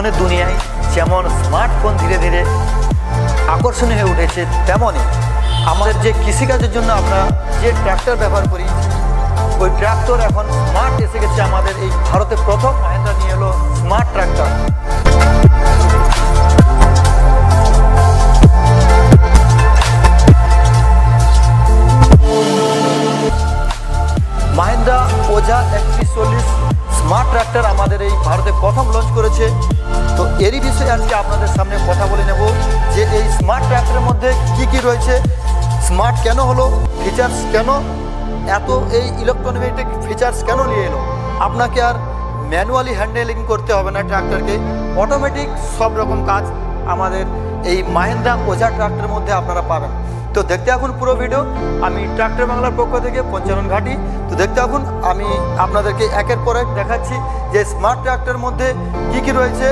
ফোনের দুনিয়ায় যেমন স্মার্টফোন ধীরে ধীরে আকর্ষণীয় হয়ে উঠেছে, তেমনই আমাদের যে কৃষিকাজের জন্য আমরা যে ট্র্যাক্টর ব্যবহার করি, ওই ট্র্যাক্টর এখন স্মার্ট এসে গেছে। আমাদের এই ভারতে প্রথম মাহিন্দ্রা নিয়ে এলো স্মার্ট ট্র্যাক্টর। মাহিন্দ্রা ওজা 3140 স্মার্ট ট্র্যাক্টর আমাদের এই ভারতে প্রথম লঞ্চ করেছে। তো এরই বিষয়ে আজকে আপনাদের সামনে কথা বলে নেব যে এই স্মার্ট ট্র্যাক্টরের মধ্যে কি রয়েছে, স্মার্ট কেন হলো, ফিচার্স কেন এত, এই ইলেকট্রনিক ফিচার্স কেন নিয়ে এলো। আপনাকে আর ম্যানুয়ালি হ্যান্ডেলিং করতে হবে না ট্র্যাক্টরকে, অটোমেটিক সব রকম কাজ আমাদের এই মাহিন্দ্রা ওজা ট্র্যাক্টরের মধ্যে আপনারা পাবেন। তো দেখতে এখন পুরো ভিডিও। আমি ট্র্যাক্টর বাংলার পক্ষ থেকে পঞ্চানন ঘাটি। তো দেখতে এখন আমি আপনাদেরকে একের পর এক দেখাচ্ছি যে স্মার্ট ট্র্যাক্টরের মধ্যে কি রয়েছে।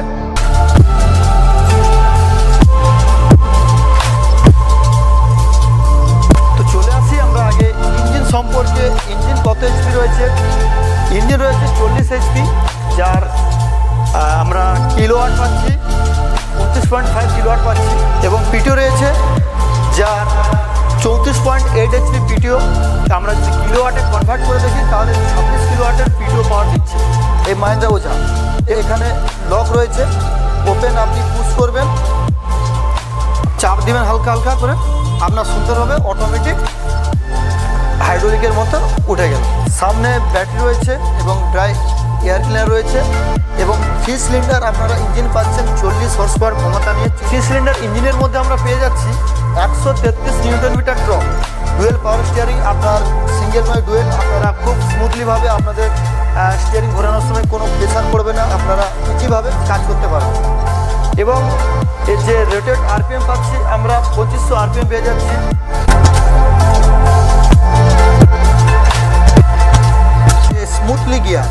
তো চলে আসি আমরা আগে ইঞ্জিন সম্পর্কে। ইঞ্জিন কত এইচপি রয়েছে? ইঞ্জিন রয়েছে 40 এইচপি, যার আমরা কিলোওয়াট পাচ্ছি 29.5 কিলোওয়াট পাচ্ছি, এবং পিটিও রয়েছে যার 34.8 এইচপি পিটিও। আমরা যদি কিলোওয়াটে কনভার্ট করে দেখি তাহলে 26 কিলোওয়াটের পিটিও পাওয়ার দিচ্ছে এই মাহিন্দ্রা ওজা। এখানে লক রয়েছে, ওপেন আপনি পুশ করবেন, চাপ দিবেন হালকা হালকা করে, আপনার সুন্দরভাবে অটোমেটিক হাইড্রোলিকের মতো উঠে গেল। সামনে ব্যাটারি রয়েছে এবং ড্রাই এয়ার ক্লিনার রয়েছে, এবং 3 সিলিন্ডার আপনারা ইঞ্জিন পাচ্ছেন 40 হর্স পাওয়ার ক্ষমতা নিয়ে। 3 সিলিন্ডার ইঞ্জিনের মধ্যে আমরা পেয়ে যাচ্ছি 133 newton metre torque, dual power steering. আপনার সিঙ্গেল নয় ডুয়েল, আপনারা খুব স্মুথলিভাবে আপনাদের স্টিয়ারিং ঘোরানোর সময় কোনো প্রেশার পড়বে না, আপনারা ইজিভাবে কাজ করতে পারবেন। এবং এর যে রেটেড আরপিএম পাচ্ছি আমরা 2500 আরপিএম পেয়ে যাচ্ছি। স্মুথলি গিয়ার,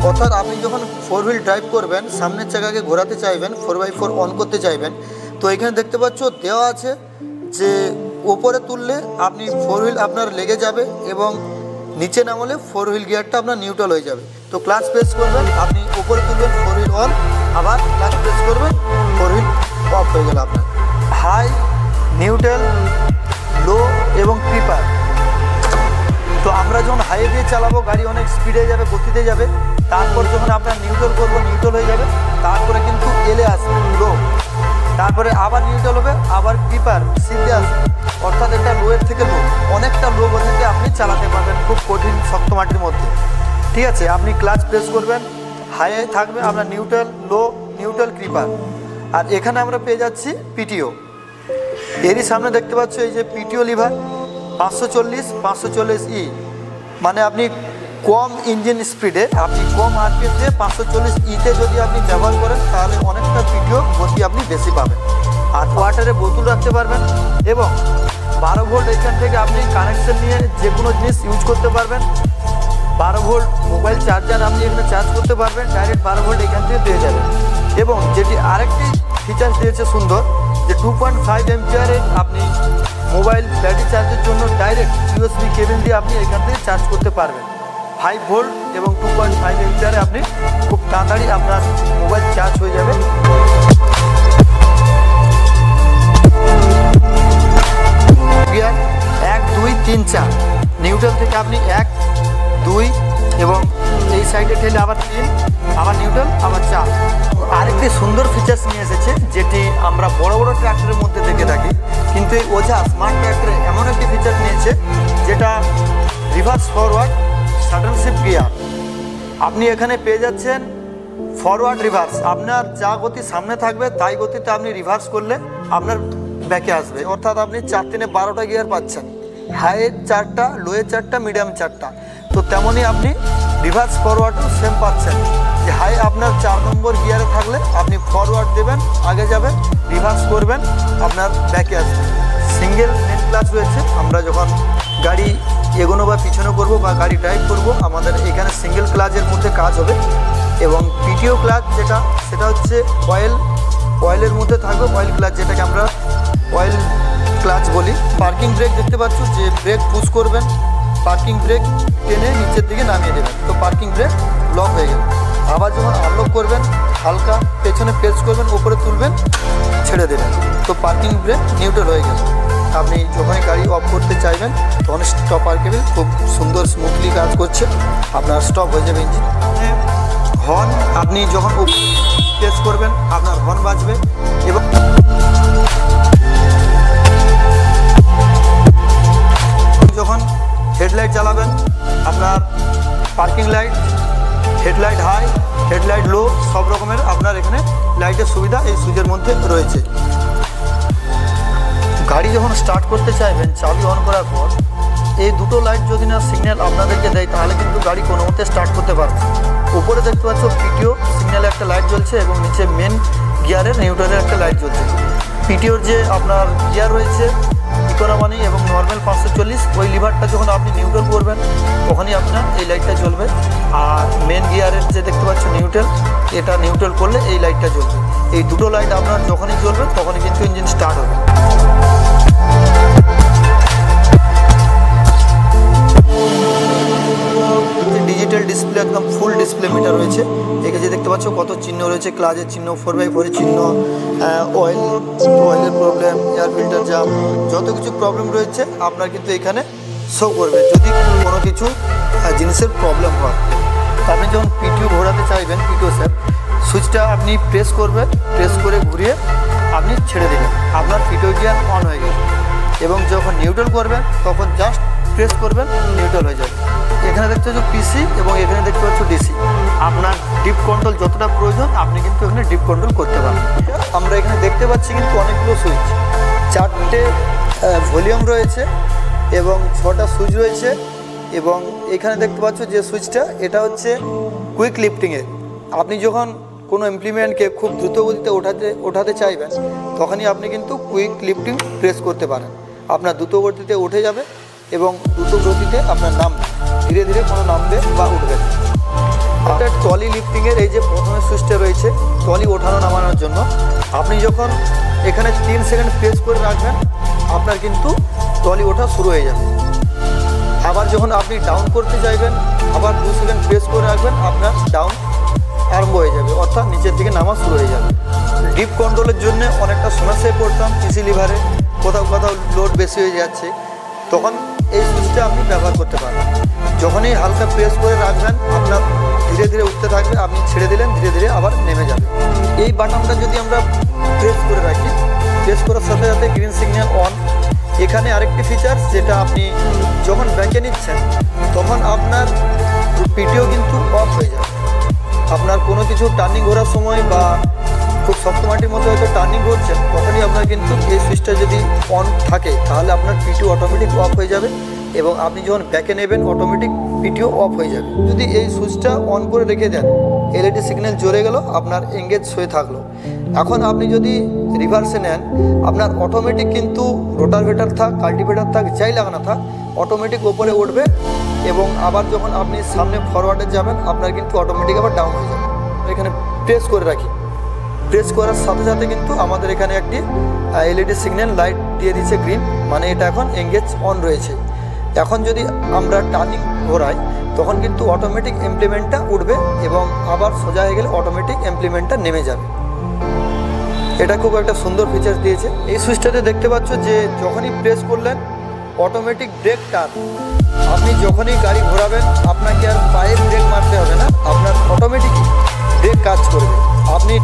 অর্থাৎ আপনি যখন 4 হুইল ড্রাইভ করবেন, সামনের চাকাকে ঘোরাতে চাইবেন, 4x4 অন করতে চাইবেন, তো এখানে দেখতে পাচ্ছ দেওয়া আছে যে ওপরে তুললে আপনি 4 হুইল আপনার লেগে যাবে, এবং নিচে নামলে 4 হুইল গিয়ারটা আপনার নিউট্রাল হয়ে যাবে। তো ক্লাচ প্রেস করবেন, আপনি ওপরে তুলবেন 4 হুইল অন, আবার ক্লাচ প্রেস করবেন 4 হুইল অফ হয়ে গেল আপনার। হাই, নিউট্রাল, লো এবং ক্রিপার। তো আমরা যখন হাইওয়ে দিয়ে চালাবো, গাড়ি অনেক স্পিডে যাবে, গতিতে যাবে, তারপর যখন আপনার নিউট্রাল করবো, নিউট্রাল হয়ে যাবে, তারপরে কিন্তু এলে আসবে লো, তারপরে আবার নিউট্রাল হবে, আবার ক্রিপার সিধে আসবে, অর্থাৎ এটা লোয়ের থেকে লো, অনেকটা লো গতিতে আপনি চালাতে পারবেন খুব কঠিন শক্ত মাটির মধ্যে। ঠিক আছে, আপনি ক্লাচ প্রেস করবেন, হাই থাকবে আপনার নিউট্রাল, লো, নিউট্রাল, ক্রিপার। আর এখানে আমরা পেয়ে যাচ্ছি পিটিও। এরই সামনে দেখতে পাচ্ছ এই যে পিটিও লিভার 540 মানে আপনি কম ইঞ্জিন স্পিডে, আপনি কম আরপিএম দিয়ে 540 ইতে যদি আপনি ব্যবহার করেন তাহলে অনেকটা পিটিও গতি আপনি বেশি পাবেন। আর ওয়াটারে বোতল রাখতে পারবেন, এবং 12 ভোল্ট এখান থেকে আপনি কানেকশন নিয়ে যে কোনো জিনিস ইউজ করতে পারবেন। 12 ভোল্ট মোবাইল চার্জার আপনি এখানে চার্জ করতে পারবেন, ডাইরেক্ট 12 ভোল্ট এখান থেকে পেয়ে যাবেন। এবং যেটি আরেকটি ফিচার্স দিয়েছে সুন্দর, যে 2.5 এম্পিয়ারের আপনি মোবাইল ব্যাটারি চার্জের জন্য ডাইরেক্ট ইউএসবি কেবল দিয়ে আপনি এখান থেকে চার্জ করতে পারবেন। 5 ভোল্ট এবং 2.5 এম্পিয়ারে আপনি খুব তাড়াতাড়ি আপনার মোবাইল চার্জ হয়ে যাবে। গিয়ার 1, 2, 3, 4, নিউট্রাল থেকে আপনি 1, 2 এবং এই সাইডে ঠেলে আবার 3, আবার নিউট্রাল, আবার 4। আরেকটি সুন্দর ফিচার্স নিয়ে এসেছে, যেটি আমরা বড় বড় ট্র্যাক্টরের মধ্যে দেখে থাকি, কিন্তু এই ওজা স্মার্ট ট্র্যাক্টরে এমন একটি ফিচার নিয়েছে যেটা reverse forward sudden shift gear. আপনি এখানে পেয়ে যাচ্ছেন ফরওয়ার্ড রিভার্স, আপনার যা গতি সামনে থাকবে তাই গতিতে আপনি রিভার্স করলে আপনার ব্যাকে আসবে, অর্থাৎ আপনি 4 3 12টা গিয়ার পাচ্ছেন, হাইয়ের 4টা, লোয়ের 4টা, মিডিয়াম 4টা। তো তেমনই আপনি রিভার্স ফরওয়ার্ডও সেম পাচ্ছেন, যে হাই আপনার 4 নম্বর গিয়ারে থাকলে আপনি ফরওয়ার্ড দেবেন, আগে যাবেন, রিভার্স করবেন, আপনার ব্যাকে আসবে। সিঙ্গেল নেট ক্লাচ রয়েছে, আমরা যখন গাড়ি এগোনো বা পিছনে করব বা গাড়ি ড্রাইভ করব, আমাদের এখানে সিঙ্গেল ক্লাচের মধ্যে কাজ হবে। এবং পিটিও ক্লাচ সেটা হচ্ছে অয়েলের মধ্যে থাকবে, অয়েল ক্লাচ, যেটাকে আমরা অয়েল ক্লাচ বলি। পার্কিং ব্রেক দেখতে পাচ্ছ, যে ব্রেক পুশ করবেন, পার্কিং ব্রেক টেনে নিচের দিকে নামিয়ে দেবেন, তো পার্কিং ব্রেক লক হয়ে গেল। আবার যখন আনলক করবেন হালকা পেছনে প্রেস করবেন, উপরে তুলবেন, ছেড়ে দেবেন, তো পার্কিং ব্রেক নিউট্রাল হয়ে গেল। আপনি যখনই গাড়ি অফ করতে চাইবেন তখন স্টপার কেবিল খুব সুন্দর স্মুথলি কাজ করছে, আপনার স্টপ হয়ে যাবে ইঞ্জিন। হর্ন আপনি যখন প্রেস করবেন আপনার হর্ন বাজবে, এবং যখন হেডলাইট জ্বালাবেন আপনার parking light, headlight high, headlight low, সব রকমের আপনার এখানে লাইটের সুবিধা এই সুইচের মধ্যে রয়েছে। গাড়ি যখন স্টার্ট করতে চাইবেন চাবি অন করার পর এই দুটো লাইট যদি না সিগন্যাল আপনাদেরকে দেয় তাহলে কিন্তু গাড়ি কোনো মতে স্টার্ট করতে পারবে। উপরে দেখতে পাচ্ছ পিটিও সিগন্যালে একটা লাইট জ্বলছে এবং নিচে মেন গিয়ারের নিউট্রালের একটা লাইট জ্বলছে। পিটিওর যে আপনার গিয়ার রয়েছে ইকোনমি এবং নর্মাল 540, ওই লিভারটা যখন আপনি নিউট্রাল করবেন তখনই আপনার এই লাইটটা জ্বলবে। আর মেন গিয়ারের যে দেখতে পাচ্ছ নিউট্রাল, এটা নিউট্রাল করলে এই লাইটটা জ্বলবে। এই দুটো লাইট আপনার যখনই জ্বলবে তখনই কিন্তু ইঞ্জিন স্টার্ট হবে। ডিজিটাল ডিসপ্লে, একদম ফুল ডিসপ্লে মিটার রয়েছে। এখানে দেখতে পাচ্ছ কত চিহ্ন রয়েছে, ক্লাচের চিহ্ন, 4x4 এর চিহ্ন, অয়েলের প্রবলেম, এয়ার ফিল্টার জাম, যত কিছু প্রবলেম রয়েছে আপনার কিন্তু এখানে শো করবে যদি কোনো কিছু জিনিসের প্রবলেম হয়। আপনি যখন পিটিও ঘোরাতে চাইবেন, পিটিও স্যাপ সুইচটা আপনি প্রেস করবেন, প্রেস করে ঘুরিয়ে আপনি ছেড়ে দেবেন, আপনার পিটিও গিয়ার অন হয়ে গেল। এবং যখন নিউট্রাল করবেন তখন জাস্ট প্রেস করবেন, নিউট্রাল হয়ে যাবে। এখানে দেখতে পাচ্ছ পিসি এবং এখানে দেখতে পাচ্ছ ডিসি। আপনার ডিপ কন্ট্রোল যতটা প্রয়োজন আপনি কিন্তু এখানে ডিপ কন্ট্রোল করতে পারবেন। আমরা এখানে দেখতে পাচ্ছি কিন্তু অনেকগুলো সুইচ, 4টে ভলিউম রয়েছে এবং 6টা সুইচ রয়েছে। এবং এখানে দেখতে পাচ্ছ যে সুইচটা, এটা হচ্ছে কুইক লিফটিংয়ের। আপনি যখন কোনো ইমপ্লিমেন্টকে খুব দ্রুত গতিতে ওঠাতে চাইবেন তখনই আপনি কিন্তু কুইক লিফটিং প্রেস করতে পারেন। আপনার দ্রুত গতিতে উঠে যাবে এবং দ্রুত গতিতে আপনার নামবে, ধীরে ধীরে কোনো নামবে বা উঠবে না। আপনার ট্রলি লিফটিংয়ের এই যে প্রথমে সুইচটা রয়েছে ট্রলি ওঠানো নামানোর জন্য, আপনি যখন এখানে 3 সেকেন্ড প্রেস করে রাখবেন আপনার কিন্তু ট্রলি ওঠা শুরু হয়ে যাবে। আবার যখন আপনি ডাউন করতে চাইবেন আবার 2 সেকেন্ড প্রেস করে রাখবেন, আপনার ডাউন আরম্ভ হয়ে যাবে, অর্থাৎ নিচের দিকে নামা শুরু হয়ে যাবে। ডিপ কন্ট্রোলের জন্য অনেকটা সমস্যায় পড়তাম পিসি লিভারে, কোথাও কোথাও লোড বেশি হয়ে যাচ্ছে, তখন এই সুইচটা আপনি ব্যবহার করতে পারেন। যখনই হালকা প্রেস করে রাখবেন আপনার ধীরে ধীরে উঠতে থাকবে, আপনি ছেড়ে দিলেন ধীরে ধীরে আবার নেমে যাবে। এই বাটনটা যদি আমরা প্রেস করে রাখি, প্রেস করার সাথে সাথে গ্রিন সিগন্যাল অন। এখানে আরেকটি ফিচার, যেটা আপনি যখন ব্যাকে নিচ্ছেন তখন আপনার পিটিও কিন্তু অফ হয়ে যাবে। আপনার কোনো কিছু টার্নিং ঘোরার সময় বা খুব শক্ত মাটির মতো হয়তো টার্নিং ঘুরছেন তখনই আপনার কিন্তু এই সুইচটা যদি অন থাকে তাহলে আপনার পিটিও অটোমেটিক অফ হয়ে যাবে এবং আপনি যখন ব্যাকে নেবেন অটোমেটিক পিটিও অফ হয়ে যাবে। যদি এই সুইচটা অন করে রেখে দেন এলইডি সিগন্যাল জ্বলে গেল, আপনার এঙ্গেজ হয়ে থাকলো। এখন আপনি যদি রিভার্সে নেন আপনার অটোমেটিক কিন্তু রোটারভেটার থাক, কাল্টিভেটার থাক, যাই লাগানো থাক অটোমেটিক ওপরে উঠবে এবং আবার যখন আপনি সামনে ফরওয়ার্ডে যাবেন আপনার কিন্তু অটোমেটিক আবার ডাউন হয়ে যাবে। এখানে প্রেস করে রাখি, প্রেস করার সাথে সাথে কিন্তু আমাদের এখানে একটি এলইডি সিগন্যাল লাইট দিয়ে দিচ্ছে গ্রিন, মানে এটা এখন এঙ্গেজ অন রয়েছে। এখন যদি আমরা টার্নিং ঘোরাই তখন কিন্তু অটোমেটিক ইমপ্লিমেন্টটা উঠবে এবং আবার সোজা হয়ে গেলে অটোমেটিক ইমপ্লিমেন্টটা নেমে যাবে। এটা খুব একটা সুন্দর ফিচার দিয়েছে। এই সুইচটাতে দেখতে পাচ্ছ যে যখনই প্রেস করলেন অটোমেটিক ব্রেক টার্ন, আপনি যখনই গাড়ি ঘোরাবেন আপনাকে আর পায়ে ব্রেক মারতে হবে না, আপনার অটোমেটিকই ব্রেক কাজ করবে। আপনি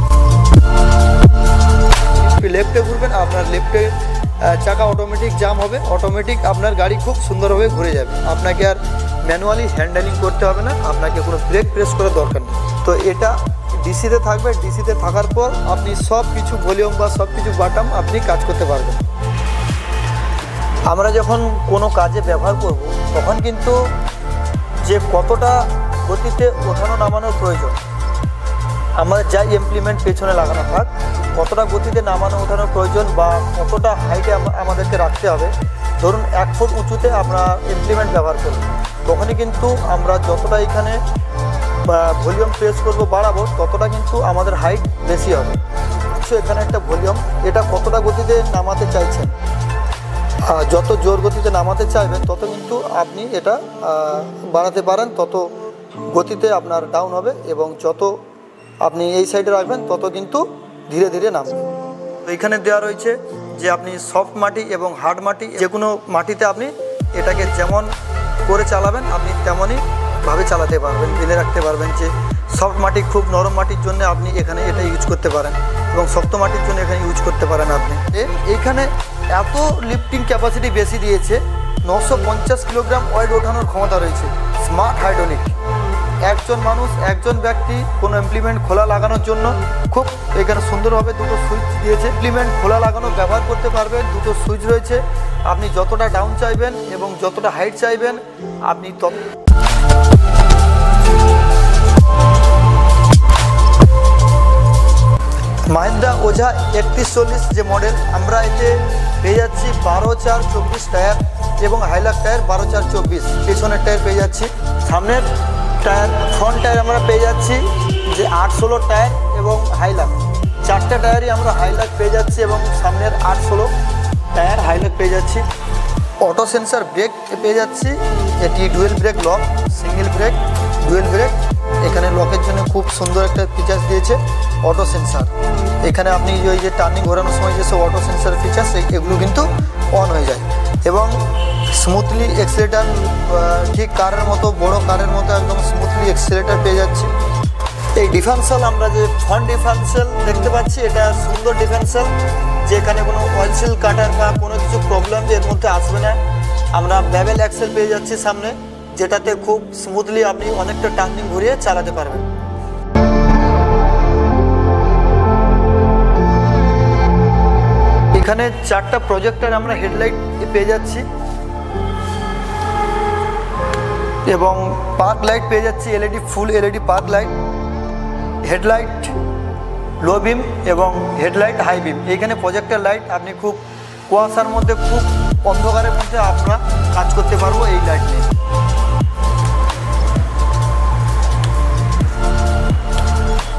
লেফটে ঘুরবেন আপনার লেফটে চাকা অটোমেটিক জাম হবে, অটোমেটিক আপনার গাড়ি খুব সুন্দরভাবে ঘুরে যাবে। আপনাকে আর ম্যানুয়ালি হ্যান্ডেলিং করতে হবে না, আপনাকে কোনো ব্রেক প্রেস করার দরকার নেই। তো এটা ডিসিতে থাকবে, ডিসিতে থাকার পর আপনি সব কিছু ভলিউম বা সব কিছু বাটন আপনি কাজ করতে পারবেন। আমরা যখন কোনো কাজে ব্যবহার করব তখন কিন্তু যে কতটা গতিতে ওঠানো নামানোর প্রয়োজন, আমাদের যা ইমপ্লিমেন্ট পেছনে লাগানো থাক কতটা গতিতে নামানো ওঠানোর প্রয়োজন বা কতটা হাইটে আমাদেরকে রাখতে হবে। ধরুন 1 ফুট উঁচুতে আমরা ইমপ্লিমেন্ট ব্যবহার করব, তখনই কিন্তু আমরা যতটা এখানে ভলিউম প্রেস করব বাড়াবো ততটা কিন্তু আমাদের হাইট বেশি হবে। এখানে একটা ভলিউম, এটা কতটা গতিতে নামাতে চাইছেন, যত জোর গতিতে নামাতে চাইবেন তত কিন্তু আপনি এটা বাড়াতে পারেন, তত গতিতে আপনার ডাউন হবে এবং যত আপনি এই সাইডে রাখবেন তত কিন্তু ধীরে ধীরে নামবে। তো এখানে দেওয়া রয়েছে যে আপনি সফট মাটি এবং হার্ড মাটি যে কোনো মাটিতে আপনি এটাকে যেমন করে চালাবেন আপনি তেমনই ভাবে চালাতে পারবেন, বেঁধে রাখতে পারবেন। যে সফট মাটি খুব নরম মাটির জন্য আপনি এখানে এটা ইউজ করতে পারেন এবং শক্ত মাটির জন্য এখানে ইউজ করতে পারেন আপনি। এইখানে এত লিফটিং ক্যাপাসিটি বেশি দিয়েছে, 950 কিলোগ্রাম ওয়েট ওঠানোর ক্ষমতা রয়েছে। স্মার্ট হাইড্রোলিক, একজন মানুষ একজন ব্যক্তি কোনো ইমপ্লিমেন্ট খোলা লাগানোর জন্য খুব এখানে সুন্দরভাবে দুটো সুইচ দিয়েছে। ইমপ্লিমেন্ট খোলা লাগানো ব্যবহার করতে পারবেন, দুটো সুইচ রয়েছে। আপনি যতটা ডাউন চাইবেন এবং যতটা হাইট চাইবেন আপনি তত। মাহিন্দ্রা ওঝা 3140 যে মডেল, আমরা এতে পেয়ে যাচ্ছি 12/4/24 টায়ার এবং হাইলাক টায়ার 12/4/24। পেছনের টায়ার পেয়ে যাচ্ছি, সামনের টায়ার ফ্রন্ট টায়ার আমরা পেয়ে যাচ্ছি যে 8/16 টায়ার এবং হাইলাক। 4টে টায়ারই আমরা হাইলাক পেয়ে যাচ্ছি এবং সামনের 8/16 টায়ার হাইলাক পেয়ে যাচ্ছি। অটো সেন্সার ব্রেক পেয়ে যাচ্ছি, এটি dual brake lock, single brake, dual brake. এখানে লকের জন্য খুব সুন্দর একটা ফিচার্স দিয়েছে অটো সেন্সার। এখানে আপনি ওই যে টার্নিং ঘোরানোর সময় যেসব অটো সেন্সার ফিচার্স এগুলো কিন্তু অন হয়ে যায় এবং স্মুথলি এক্সিলেটার, ঠিক কারের মতো, বড় কারের মতো একদম স্মুথলি এক্সিলেটার পেয়ে যাচ্ছি। এই ডিফারেন্সিয়াল আমরা যে ফ্রন্ট ডিফারেন্সিয়াল দেখতে পাচ্ছি, এটা সুন্দর ডিফারেন্সিয়াল, যে এখানে কোনো অয়েল সিল কাটার বা কোনো কিছু প্রবলেম এর মধ্যে আসবে না। আমরা বেবেল অ্যাক্সেল পেয়ে যাচ্ছি সামনে, যেটাতে খুব স্মুথলি আপনি অনেকটা টার্নিং ঘুরিয়ে চালাতে পারবেন। এখানে 4টা প্রজেক্টর আমরা হেডলাইট পেয়ে যাচ্ছি এবং পার্ক লাইট পেয়ে যাচ্ছি, LED, full LED park light, headlight low beam এবং হেডলাইট হাই বিম। এইখানে প্রজেক্টর লাইট আপনি খুব কুয়াশার মধ্যে, খুব অন্ধকারের মধ্যে আমরা কাজ করতে পারবো এই লাইট নিয়ে।